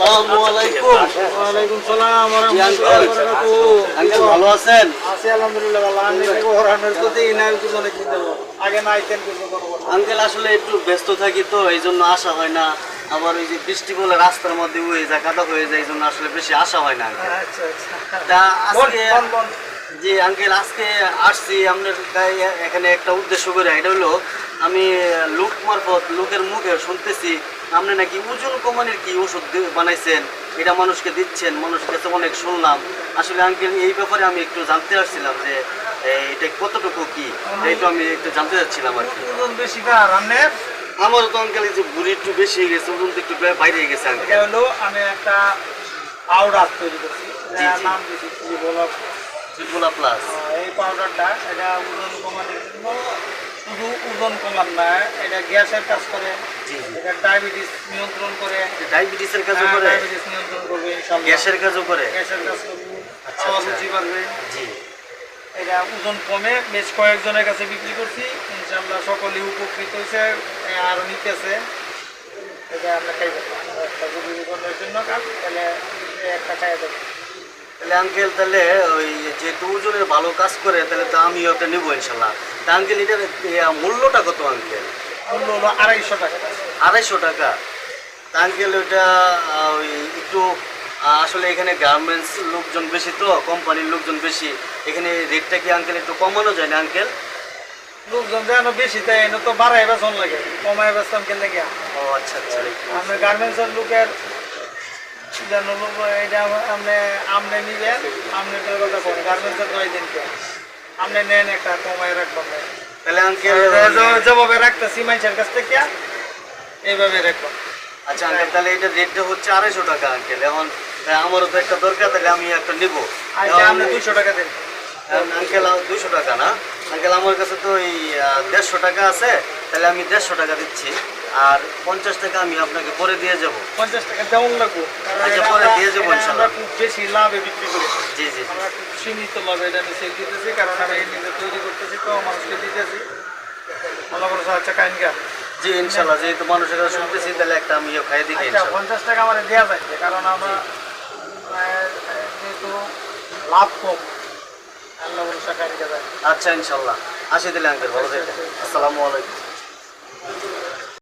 আসসালামু আলাইকুম। ওয়ালাইকুম সালাম ওয়া রাহমাতুল্লাহি ওয়া বারাকাতুহু। আঙ্কেল ভালো আছেন? আছি আলহামদুলিল্লাহ ভালো। আমি কি ওরানোর তো দেই না কিছু অনেক দিন দেব। আগে না আইতেন কিছু করব। আঙ্কেল আসলে একটু ব্যস্ত থাকি তো এইজন্য আসা হয় না। আবার ওই যে বৃষ্টি বলে রাস্তার মধ্যে হয়ে যায়, কাদা হয়ে যায়, এইজন্য আসলে বেশি আসা হয় না আঙ্কেল। আচ্ছা আচ্ছা। তা আজকে বল। জি আঙ্কেল আজকে আসছি আপনার এখানে একটা উদ্দেশ্য করে। এটা হলো আমি লোক মারফত লোকের মুখে শুনতেছি আপনি নাকি ওজন কমানোর কি ওষুধ বানাইছেন, এটা মানুষকে দিচ্ছেন, মানুষের কাছে অনেক শুনলাম। আসলে আঙ্কেল এই ব্যাপারে আমি একটু জানতে আসছিলাম যে এটা কতটুকু কি, এইটা আমি একটু জানতে চাচ্ছিলাম আর কি। ওজন বেশি কার আপনার? আমার তো আঙ্কেল এই যে বুড়ি একটু বেশি হয়ে গেছে, ওজন তো একটু বাইরে হয়ে গেছে এটা আঙ্কেল। হলো আমি একটা পাউডার তৈরি করছি। জি, এটার জি। নাম দিয়েছি ত্রিবলা। ত্রিপুলা প্লাস। এই পাউডারটা এটা ওজন কমানোর জন্য, শুধু ওজন কমান না, এটা গ্যাসের কাজ করে, জি জি। এটা ডায়াবেটিস নিয়ন্ত্রণ করে। ডায়াবেটিসের কাজও করে, ডায়াবেটিস নিয়ন্ত্রণ করবে ইনশাআল্লাহ। গ্যাসের কাজও করে। গ্যাসের কাজ করবে, আচ্ছা, খাওয়া আচ্ছা। রুচি বাড়বে। জি। এটা ওজন কমে বেশ কয়েকজনের কাছে বিক্রি করছি, ইনশাআল্লাহ সকলে উপকৃত হয়েছে আর নিতেছে। এটা আমরা খাইবেন একটা জীবনের জন্য কাজ, তাহলে একটা খাইয়ে দেবো। তাহলে আঙ্কেল তাহলে ওই যেহেতু ওজনের ভালো কাজ করে তাহলে তো আমিও ওটা নেবো ইনশাল্লাহ। তা আঙ্কেল এটার মূল্যটা কত আঙ্কেল? মূল্য হলো 250 টাকা। 250 টাকা। তা আঙ্কেল ওইটা ওই একটু আসলে এখানে গার্মেন্টস লোকজন বেশি, তো কোম্পানির লোকজন বেশি, এখানে রেটটা কি আঙ্কেল একটু কমানো যায় না আঙ্কেল? লোকজন যেন বেশি তাই এনে তো বাড়াই বেতন লাগে, কমাই বেতন কেন গিয়া ও আচ্ছা আচ্ছা। আমরা গার্মেন্টসের লোকের যেন লোক এটা আপনি আপনি নিবেন, আপনি তো কথা করেন গার্মেন্টসের 9 দিনকে আপনি নেন একটা কমাই রাখবেন। তাহলে আঙ্কেল যেভাবে রাখতেছি মানুষের কাছ থেকে এইভাবে রাখবেন। আচ্ছা আঙ্কেল তাহলে এটা রেটটা হচ্ছে 250 টাকা আঙ্কেল। এখন আমারও তো একটা দরকার, তাহলে আমি একটা নেবো। আর আপনি 200 টাকা দেন। আঙ্কেল 200 টাকা না আঙ্কেল, আমার কাছে তো এই 150 টাকা আছে, তাহলে আমি 150 টাকা দিচ্ছি, আর 50 টাকা আমি আপনাকে পরে দিয়ে যাব। 50 টাকা দেওয়ান লাগবো, কারণ আচ্ছা, এটা পরে আমরা- দিয়ে যাবো এটা ইনশাআল্লাহ। আমরা খুব বেশি লাভে বিক্রি করি। জি জি জি। আমরা খুব সীমিত লাভে এটা আমি সেল দিতেছি, কারণ আমি নিজে তৈরি করতেছি তো মানুষকে দিতেছি। ভালো করে আচ্ছা কাইনকা। জি ইনশাআল্লাহ, যেহেতু মানুষের কাছে শুনতেছি তাহলে একটা আমি খাইয়ে দিই আচ্ছা ইনশাআল্লাহ। 50 টাকা আমার দেওয়া যাচ্ছে, কারণ আমরা যেহেতু লাভ কম, আল্লাহ ভরসা কাইনকা যায়। আচ্ছা ইনশাআল্লাহ, আসি দিলে আঙ্কেল, ভালো থাকবেন। আসসালামু আলাইকুম।